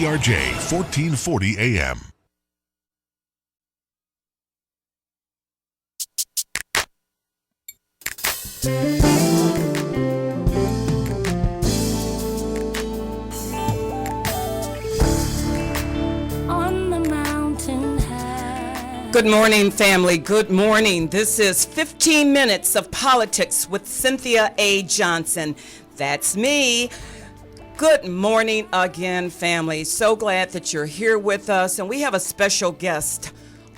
WDRJ 1440 AM. Good morning, family. Good morning. This is 15 minutes of politics with Cynthia A Johnson. That's me. Good morning again, family. So glad that you're here with us. And we have a special guest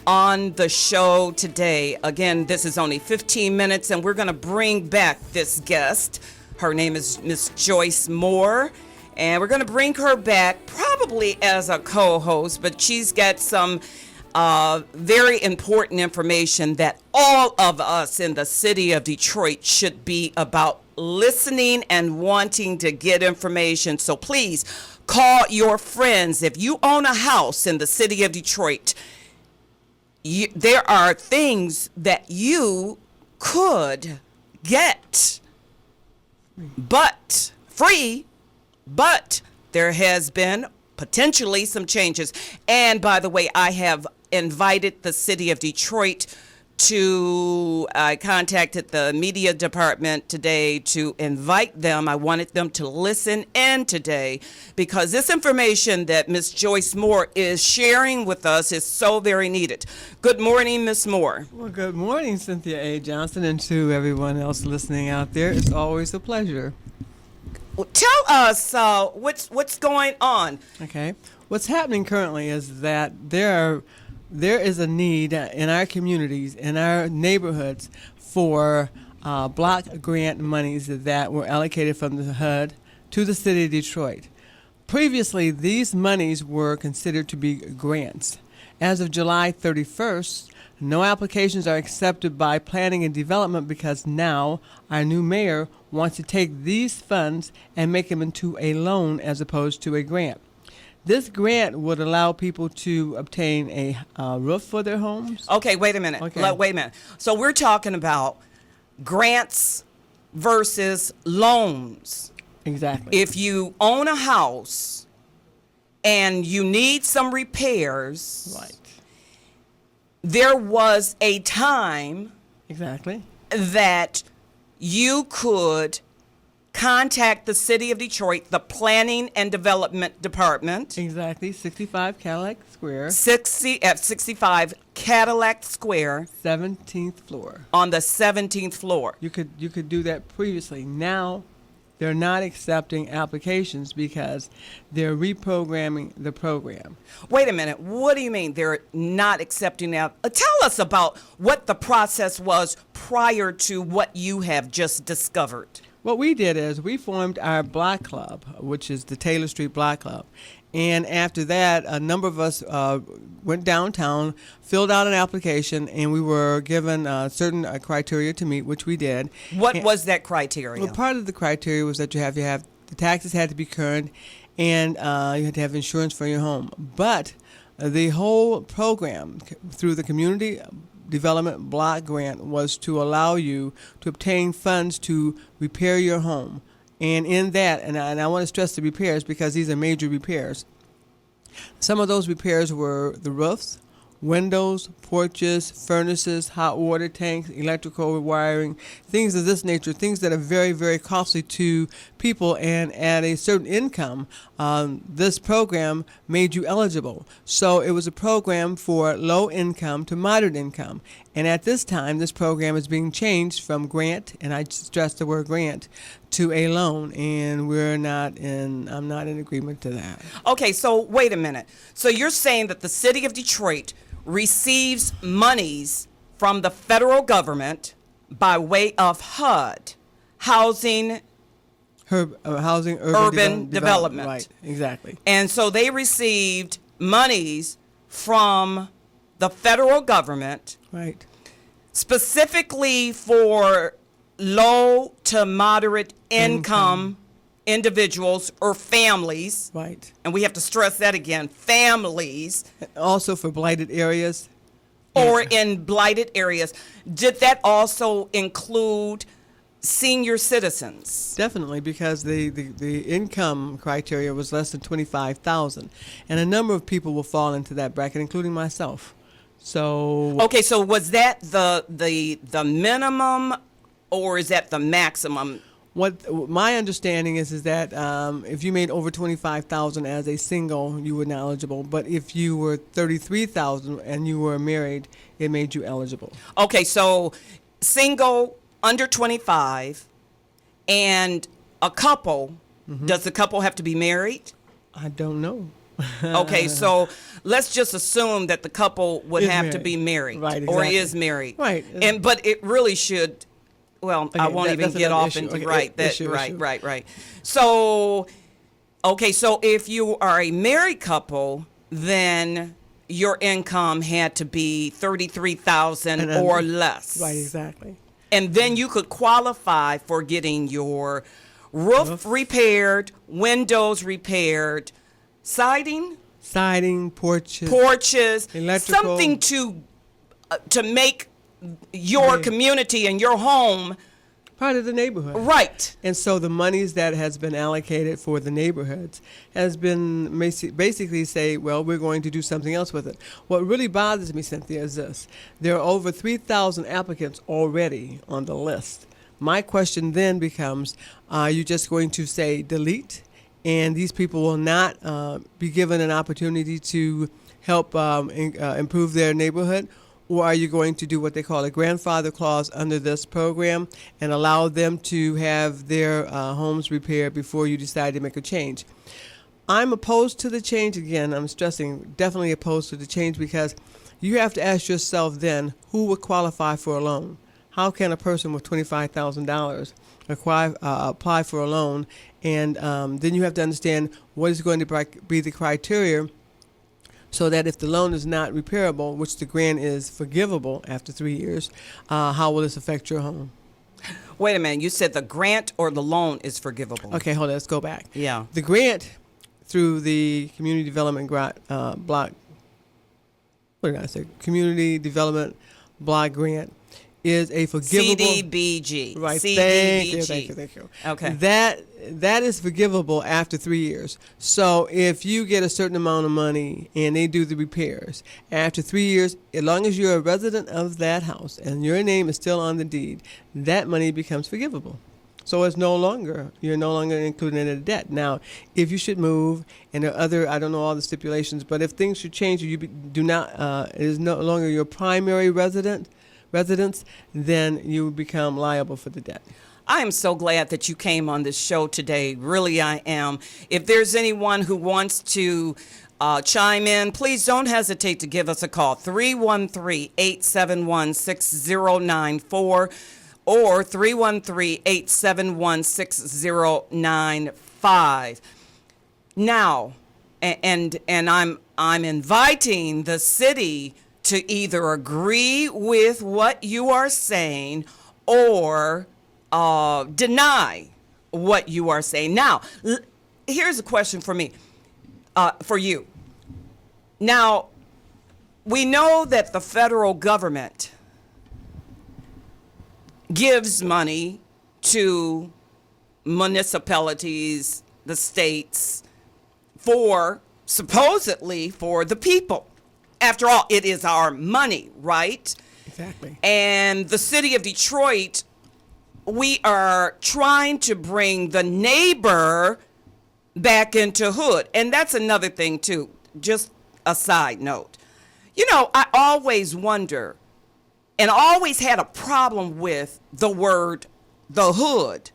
on the show today. Again, this is only 15 minutes, and we're going to bring back this guest. Her name is Miss Joyce Moore. And we're going to bring her back probably as a co-host, but she's got some very important information that all of us in the city of Detroit should be about listening and wanting to get information. So please call your friends. If you own a house in the city of Detroit, there are things that you could get, but free, but there has been potentially some changes. And by the way, I have invited the city of Detroit I contacted the media department today to invite them. I wanted them to listen in today because this information that Miss Joyce Moore is sharing with us is so very needed. Good morning, Miss Moore. Well, good morning, Cynthia A Johnson, and to everyone else listening out there. It's always a pleasure. Well, tell us what's going on. Okay. What's happening currently is that there is a need in our communities, in our neighborhoods, for block grant monies that were allocated from the HUD to the city of Detroit. Previously, these monies were considered to be grants. As of July 31st, no applications are accepted by planning and development because now our new mayor wants to take these funds and make them into a loan as opposed to a grant. This grant would allow people to obtain a roof for their homes. Okay, wait a minute. Okay. Wait a minute. So we're talking about grants versus loans. Exactly. If you own a house and you need some repairs, Right. there was a time Exactly. that you could contact the city of Detroit, the Planning and Development Department. Exactly. 65 Cadillac Square. 65 Cadillac Square 17th floor. on the 17th floor. You could do that previously. Now they're not accepting applications because they're reprogramming the program. Wait a minute. What do you mean they're not accepting that? Tell us about what the process was prior to what you have just discovered. What we did is we formed our block club, which is the Taylor Street Block Club. And after that, a number of us went downtown, filled out an application, and we were given certain criteria to meet, which we did. What was that criteria? Well, part of the criteria was that you have the taxes had to be current, and you had to have insurance for your home. But the whole program through the community development block grant was to allow you to obtain funds to repair your home. And in that, and I want to stress the repairs because these are major repairs. Some of those repairs were the roofs, windows, porches, furnaces, hot water tanks, electrical wiring, things of this nature, things that are very, very costly to people. And at a certain income, this program made you eligible. So it was a program for low income to moderate income. And at this time, this program is being changed from grant, and I stress the word grant, to a loan, and I'm not in agreement to that. Okay, so wait a minute. So you're saying that the city of Detroit receives monies from the federal government by way of HUD, Housing Urban Development. Right, exactly. And so they received monies from the federal government, Right. specifically for low to moderate income individuals or families. Right. And we have to stress that again, families. Also for blighted areas. Or in blighted areas. Did that also include senior citizens? Definitely, because the income criteria was less than 25,000, and a number of people will fall into that bracket, including myself. So Okay, so was that the minimum, or is that the maximum? what my understanding is that if you made over 25,000 as a single, you were not eligible. But if you were 33,000 and you were married, it made you eligible. Okay, so single under 25 and a couple, does the couple have to be married? I don't know. Okay, so let's just assume that the couple would Is have to married. be married, Right, or exactly. is married. Right. But it really should, well, I Okay, won't even that's get another off issue. into, Okay, right, that, issue. right. So, okay, so if you are a married couple, then your income had to be 33,000 And or under. less. Right, exactly. And then you could qualify for getting your roof repaired, windows repaired, siding, Siding, porches. porches, Electrical. something to make your Yeah. community and your home Part of the neighborhood. right. And so the monies that has been allocated for the neighborhoods has been basically say, well, we're going to do something else with it. What really bothers me, Cynthia, is this. There are over 3,000 applicants already on the list. My question then becomes, are you just going to say delete, and these people will not be given an opportunity to help improve their neighborhood? Or are you going to do what they call a grandfather clause under this program and allow them to have their homes repaired before you decide to make a change? I'm opposed to the change. Again, I'm stressing, definitely opposed to the change, because you have to ask yourself then, who would qualify for a loan? How can a person with $25,000 apply for a loan? And then you have to understand what is going to be the criteria, so that if the loan is not repairable, which the grant is forgivable after 3 years, how will this affect your home? Wait a minute, you said the grant or the loan is forgivable. Okay, hold on, let's go back. Yeah. The grant through the Community Development Block, what did I say? Community Development Block Grant is a forgivable. CDBG. Right. CDBG. Thank you. Okay. That is forgivable after 3 years. So if you get a certain amount of money and they do the repairs, after 3 years, as long as you're a resident of that house and your name is still on the deed, that money becomes forgivable. So you're no longer included in the debt. Now, if you should move, and there are other, I don't know all the stipulations, but if things should change, it is no longer your primary residence, then you become liable for the debt. I am so glad that you came on this show today. Really, I am. If there's anyone who wants to chime in, please don't hesitate to give us a call, 313-871-6094 or 313-871-6095. Now, and I'm inviting the city to either agree with what you are saying or deny what you are saying. Now, here's a question for me, for you. Now, we know that the federal government gives money to municipalities, the states, supposedly for the people. After all, it is our money, right? Exactly. And the city of Detroit, we are trying to bring the neighbor back into hood. And that's another thing, too. Just a side note. You know, I always wonder and always had a problem with the word the hood.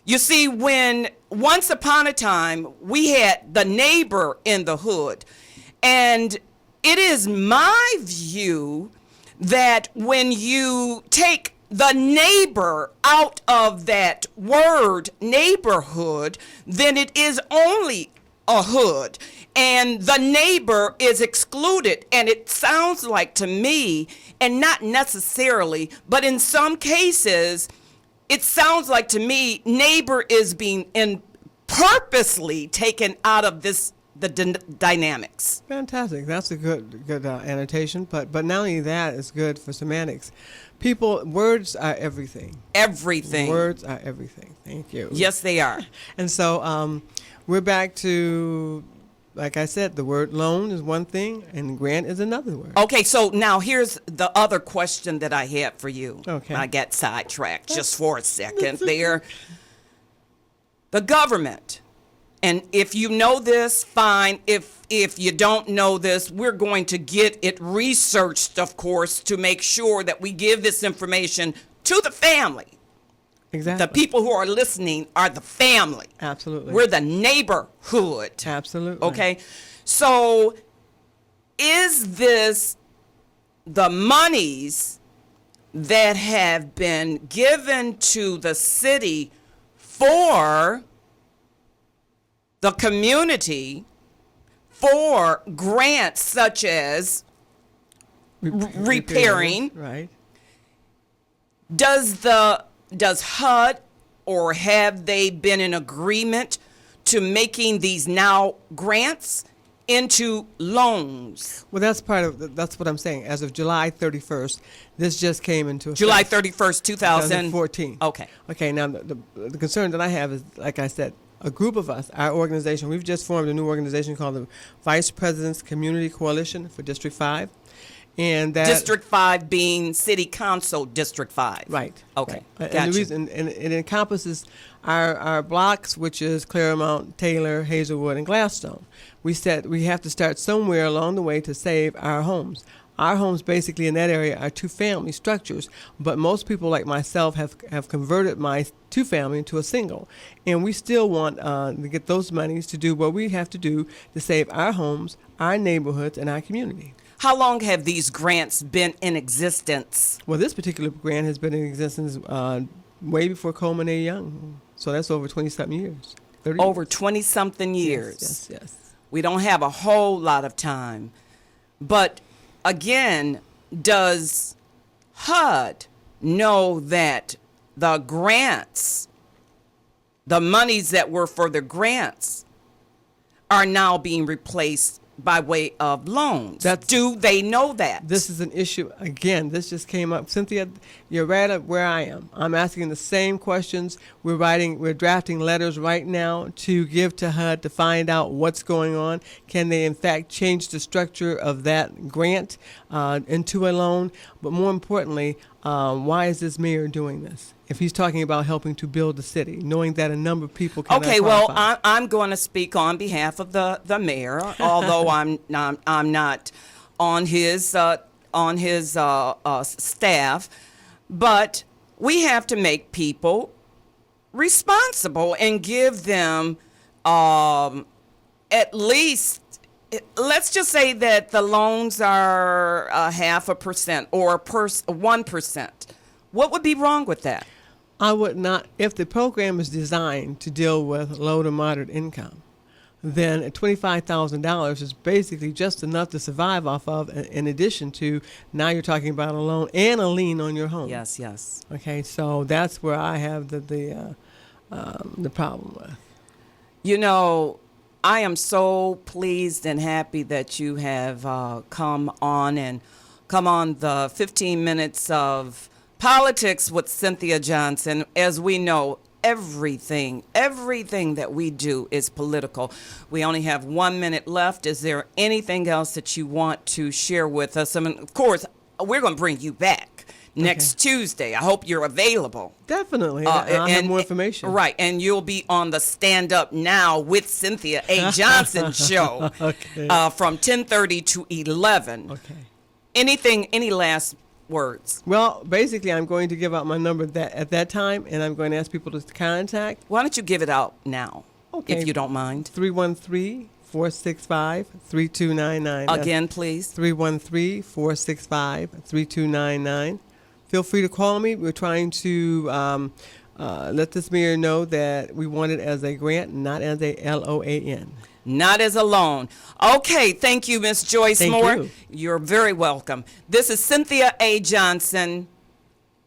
You see, when once upon a time we had the neighbor in the hood, and it is my view that when you take the neighbor out of that word neighborhood, then it is only a hood, and the neighbor is excluded. And it sounds like to me, and not necessarily, but in some cases, it sounds like to me neighbor is being purposely taken out of this the dynamics. Fantastic. That's a good annotation. But not only that, it's good for semantics. Words are everything. Everything. Words are everything. Thank you. Yes, they are. And so we're back to, like I said, the word loan is one thing and grant is another word. Okay, so now here's the other question that I had for you. Okay. I got sidetracked just for a second there. The government, and if you know this, fine. If you don't know this, we're going to get it researched, of course, to make sure that we give this information to the family. Exactly. The people who are listening are the family. Absolutely. We're the neighborhood. Absolutely. Okay. So is this the monies that have been given to the city for the community for grants such as repairing? Right. Does HUD, or have they been in agreement to making these now grants into loans? Well, that's what I'm saying. As of July 31st, this just came into effect. July 31st, 2014. Okay. Okay, now the concern that I have is, like I said, a group of us, our organization, we've just formed a new organization called the Vice President's Community Coalition for District 5. And that District 5 being City Council District 5. Right. Okay. Right. Gotcha. And the reason, and it encompasses our blocks, which is Claremont, Taylor, Hazelwood, and Gladstone. We said we have to start somewhere along the way to save our homes. Our homes basically in that area are two-family structures, but most people like myself have converted my two-family into a single. And we still want to get those monies to do what we have to do to save our homes, our neighborhoods, and our community. How long have these grants been in existence? Well, this particular grant has been in existence way before Coleman A. Young. So that's over 20-something years. 30 Over 20-something years. Yes. We don't have a whole lot of time. But again, does HUD know that the grants, the monies that were for the grants, are now being replaced by way of loans? Do they know that? This is an issue. Again, this just came up. Cynthia, you're right up where I am. I'm asking the same questions. We're drafting letters right now to give to HUD to find out what's going on. Can they, in fact, change the structure of that grant into a loan? But more importantly, why is this mayor doing this? If he's talking about helping to build the city, knowing that a number of people cannot Okay, well, qualify. I'm going to speak on behalf of the mayor, although I'm not on his staff. But we have to make people responsible and give them at least, let's just say that the loans are 0.5% or 1%. What would be wrong with that? I would not, if the program is designed to deal with low to moderate income, then $25,000 is basically just enough to survive off of, in addition to now you're talking about a loan and a lien on your home. Yes. Okay, so that's where I have the problem with. You know, I am so pleased and happy that you have come on the 15 minutes of Politics with Cynthia Johnson. As we know, everything that we do is political. We only have 1 minute left. Is there anything else that you want to share with us? I mean, of course, we're going to bring you back next Tuesday. I hope you're available. Definitely. I'll have more information. Right, and you'll be on the Stand Up Now with Cynthia A. Johnson show from 10:30 to 11. Okay. Any last words? Well, basically, I'm going to give out my number at that time, and I'm going to ask people to contact. Why don't you give it out now, if you don't mind? 313-465-3299. Again, please. 313-465-3299. Feel free to call me. We're trying to let this mayor know that we want it as a grant, not as a LOAN. Not as a loan. Okay, thank you, Miss Joyce Moore. You. You're very welcome. This is Cynthia A. Johnson,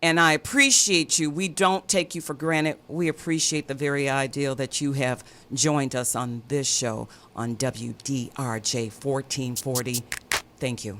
and I appreciate you. We don't take you for granted. We appreciate the very ideal that you have joined us on this show on WDRJ 1440. Thank you.